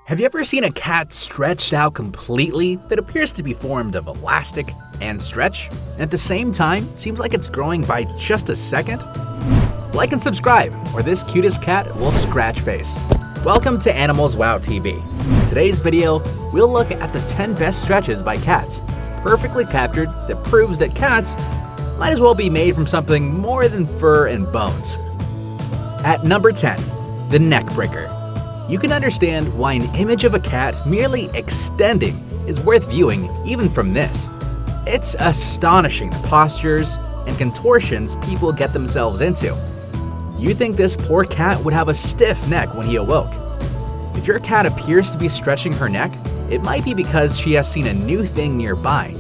Have you ever seen a cat stretched out completely that appears to be formed of elastic and stretch, and at the same time seems like it's growing by just a second? Like and subscribe, or this cutest cat will scratch face. Welcome to Animals Wow TV. In today's video, we'll look at the 10 best stretches by cats, perfectly captured, that proves that cats might as well be made from something more than fur and bones. At number 10, the neck breaker. You can understand why an image of a cat merely extending is worth viewing even from this. It's astonishing the postures and contortions people get themselves into. You'd think this poor cat would have a stiff neck when he awoke. If your cat appears to be stretching her neck, it might be because she has seen a new thing nearby.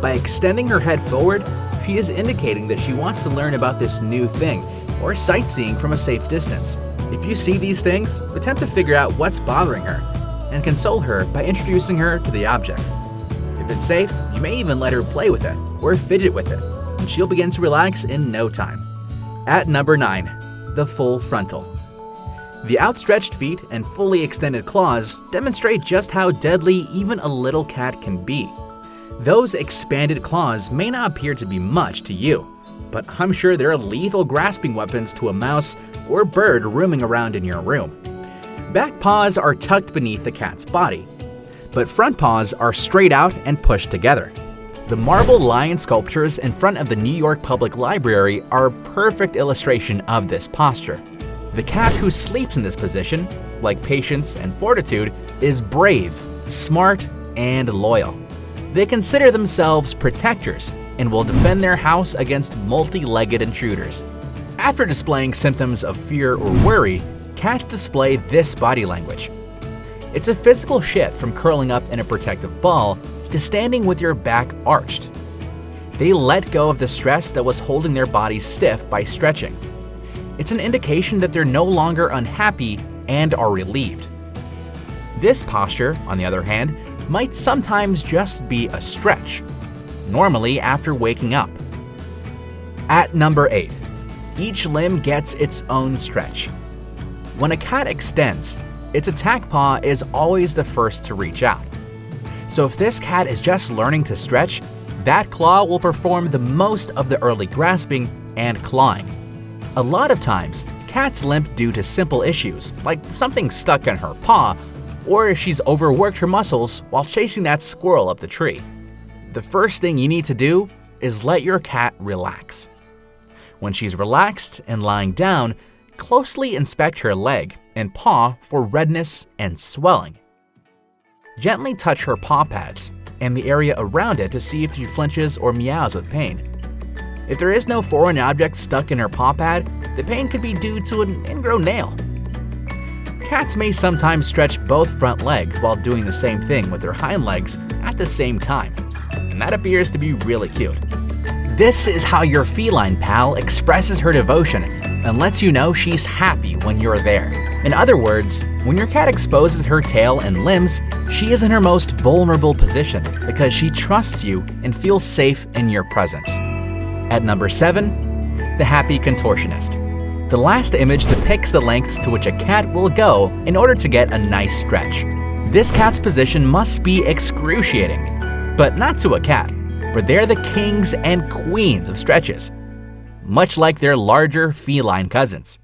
By extending her head forward, she is indicating that she wants to learn about this new thing or sightseeing from a safe distance. If you see these things, attempt to figure out what's bothering her and console her by introducing her to the object. If it's safe, you may even let her play with it or fidget with it, and she'll begin to relax in no time. At number 9, the full frontal. The outstretched feet and fully extended claws demonstrate just how deadly even a little cat can be. Those expanded claws may not appear to be much to you, but I'm sure they're lethal grasping weapons to a mouse or bird roaming around in your room. Back paws are tucked beneath the cat's body, but front paws are straight out and pushed together. The marble lion sculptures in front of the New York Public Library are a perfect illustration of this posture. The cat who sleeps in this position, like patience and fortitude, is brave, smart, and loyal. They consider themselves protectors and will defend their house against multi-legged intruders. After displaying symptoms of fear or worry, cats display this body language. It's a physical shift from curling up in a protective ball to standing with your back arched. They let go of the stress that was holding their bodies stiff by stretching. It's an indication that they're no longer unhappy and are relieved. This posture, on the other hand, might sometimes just be a stretch, normally after waking up. At number 8, each limb gets its own stretch. When a cat extends, its attack paw is always the first to reach out. So if this cat is just learning to stretch, that claw will perform the most of the early grasping and clawing. A lot of times, cats limp due to simple issues, like something stuck in her paw, or if she's overworked her muscles while chasing that squirrel up the tree. The first thing you need to do is let your cat relax. When she's relaxed and lying down, closely inspect her leg and paw for redness and swelling. Gently touch her paw pads and the area around it to see if she flinches or meows with pain. If there is no foreign object stuck in her paw pad, the pain could be due to an ingrown nail. Cats may sometimes stretch both front legs while doing the same thing with their hind legs at the same time, and that appears to be really cute. This is how your feline pal expresses her devotion and lets you know she's happy when you're there. In other words, when your cat exposes her tail and limbs, she is in her most vulnerable position because she trusts you and feels safe in your presence. At number 7, the Happy Contortionist. The last image depicts the lengths to which a cat will go in order to get a nice stretch. This cat's position must be excruciating, but not to a cat, for they're the kings and queens of stretches, much like their larger feline cousins.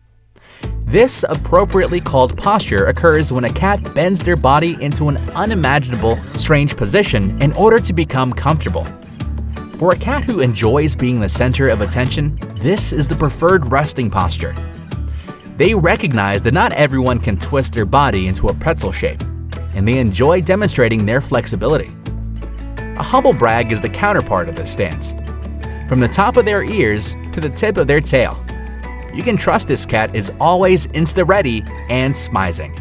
This appropriately called posture occurs when a cat bends their body into an unimaginable, strange position in order to become comfortable. For a cat who enjoys being the center of attention, this is the preferred resting posture. They recognize that not everyone can twist their body into a pretzel shape, and they enjoy demonstrating their flexibility. A humble brag is the counterpart of this stance. From the top of their ears to the tip of their tail, you can trust this cat is always insta-ready and smizing.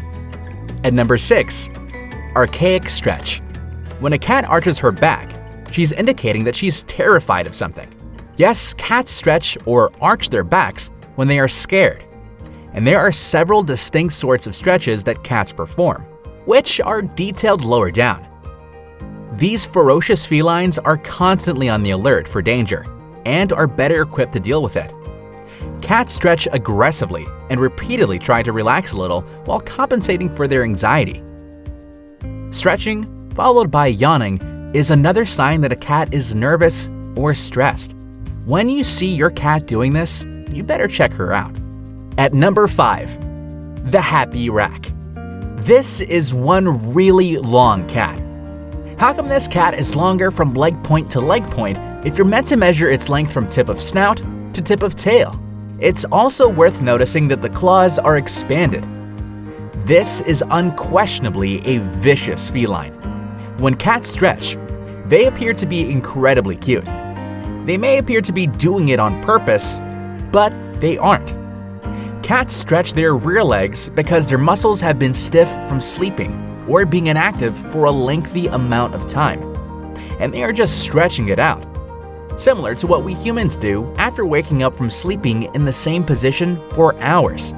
At number 6, archaic stretch. When a cat arches her back, she's indicating that she's terrified of something. Yes, cats stretch or arch their backs when they are scared, and there are several distinct sorts of stretches that cats perform, which are detailed lower down. These ferocious felines are constantly on the alert for danger and are better equipped to deal with it. Cats stretch aggressively and repeatedly try to relax a little while compensating for their anxiety. Stretching, followed by yawning, is another sign that a cat is nervous or stressed. When you see your cat doing this, you better check her out. At number 5, the Happy Rack. This is one really long cat. How come this cat is longer from leg point to leg point if you're meant to measure its length from tip of snout to tip of tail? It's also worth noticing that the claws are expanded. This is unquestionably a vicious feline. When cats stretch, they appear to be incredibly cute. They may appear to be doing it on purpose, but they aren't. Cats stretch their rear legs because their muscles have been stiff from sleeping or being inactive for a lengthy amount of time, and they are just stretching it out. Similar to what we humans do after waking up from sleeping in the same position for hours.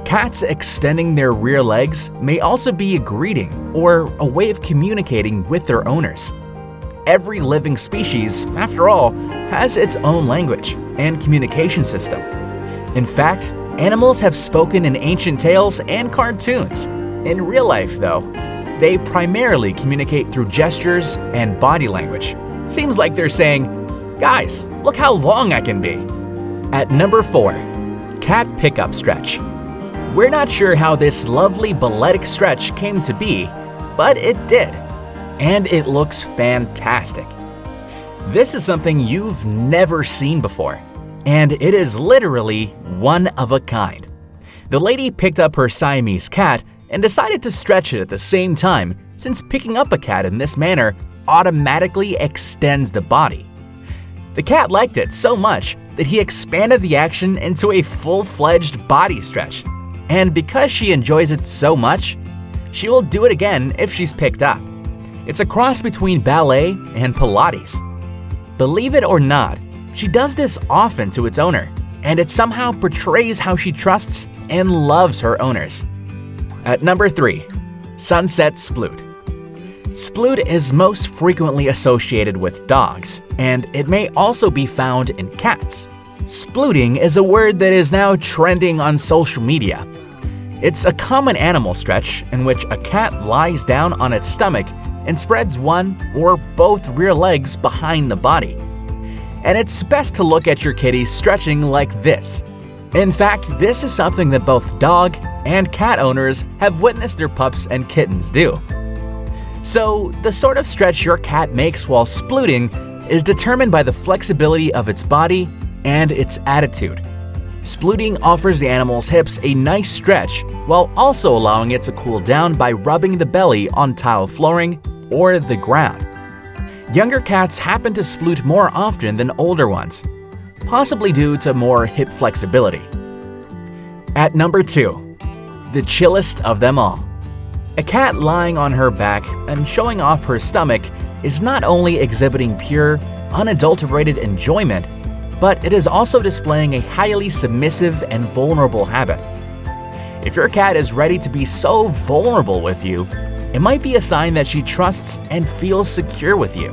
Cats extending their rear legs may also be a greeting or a way of communicating with their owners. Every living species, after all, has its own language and communication system. In fact, animals have spoken in ancient tales and cartoons. In real life, though, they primarily communicate through gestures and body language. Seems like they're saying, "Guys, look how long I can be." At number 4, cat pickup stretch. We're not sure how this lovely balletic stretch came to be, but it did, and it looks fantastic. This is something you've never seen before, and it is literally one of a kind. The lady picked up her Siamese cat and decided to stretch it at the same time, since picking up a cat in this manner automatically extends the body. The cat liked it so much that he expanded the action into a full-fledged body stretch. And because she enjoys it so much, she will do it again if she's picked up. It's a cross between ballet and Pilates. Believe it or not, she does this often to its owner, and it somehow portrays how she trusts and loves her owners. At number 3, Sunset Sploot. Sploot is most frequently associated with dogs, and it may also be found in cats. Splooting is a word that is now trending on social media. It's a common animal stretch in which a cat lies down on its stomach and spreads one or both rear legs behind the body. And it's best to look at your kitty stretching like this. In fact, this is something that both dog and cat owners have witnessed their pups and kittens do. So, the sort of stretch your cat makes while splooting is determined by the flexibility of its body and its attitude. Splooting offers the animal's hips a nice stretch while also allowing it to cool down by rubbing the belly on tile flooring or the ground. Younger cats happen to sploot more often than older ones, possibly due to more hip flexibility. At number 2, the chillest of them all. A cat lying on her back and showing off her stomach is not only exhibiting pure, unadulterated enjoyment, but it is also displaying a highly submissive and vulnerable habit. If your cat is ready to be so vulnerable with you, it might be a sign that she trusts and feels secure with you.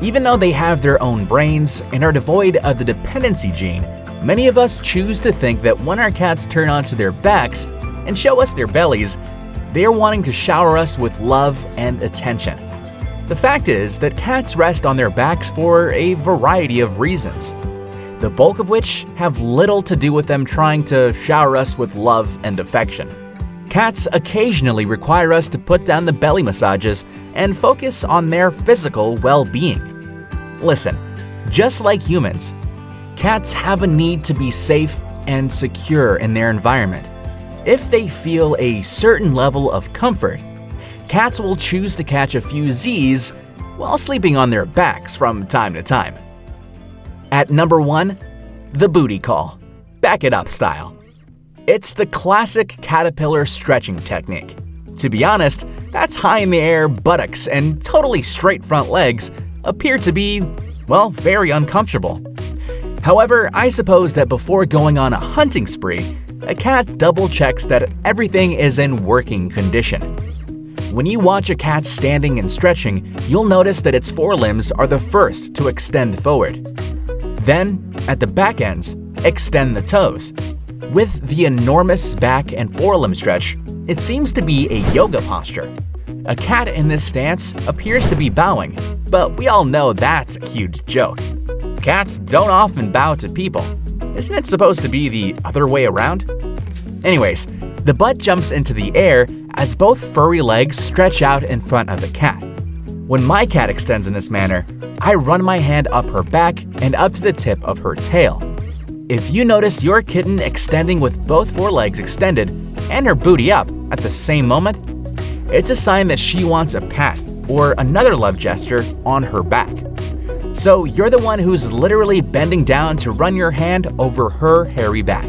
Even though they have their own brains and are devoid of the dependency gene, many of us choose to think that when our cats turn onto their backs and show us their bellies, they are wanting to shower us with love and attention. The fact is that cats rest on their backs for a variety of reasons, the bulk of which have little to do with them trying to shower us with love and affection. Cats occasionally require us to put down the belly massages and focus on their physical well-being. Listen, just like humans, cats have a need to be safe and secure in their environment. If they feel a certain level of comfort, cats will choose to catch a few Z's while sleeping on their backs from time to time. At number 1, the booty call, back it up style. It's the classic caterpillar stretching technique. To be honest, that's high in the air buttocks and totally straight front legs appear to be, well, very uncomfortable. However, I suppose that before going on a hunting spree, a cat double checks that everything is in working condition. When you watch a cat standing and stretching, you'll notice that its forelimbs are the first to extend forward. Then, at the back ends, extend the toes. With the enormous back and forelimb stretch, it seems to be a yoga posture. A cat in this stance appears to be bowing, but we all know that's a huge joke. Cats don't often bow to people. Isn't it supposed to be the other way around? Anyways, the butt jumps into the air as both furry legs stretch out in front of the cat. When my cat extends in this manner, I run my hand up her back and up to the tip of her tail. If you notice your kitten extending with both forelegs extended and her booty up at the same moment, it's a sign that she wants a pat or another love gesture on her back. So you're the one who's literally bending down to run your hand over her hairy back.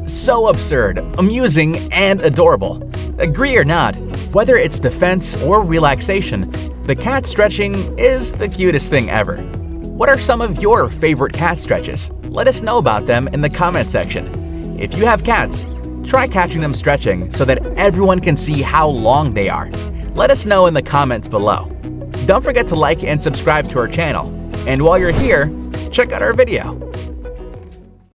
So absurd, amusing, and adorable. Agree or not, whether it's defense or relaxation, the cat stretching is the cutest thing ever. What are some of your favorite cat stretches? Let us know about them in the comment section. If you have cats, try catching them stretching so that everyone can see how long they are. Let us know in the comments below. Don't forget to like and subscribe to our channel. And while you're here, check out our video.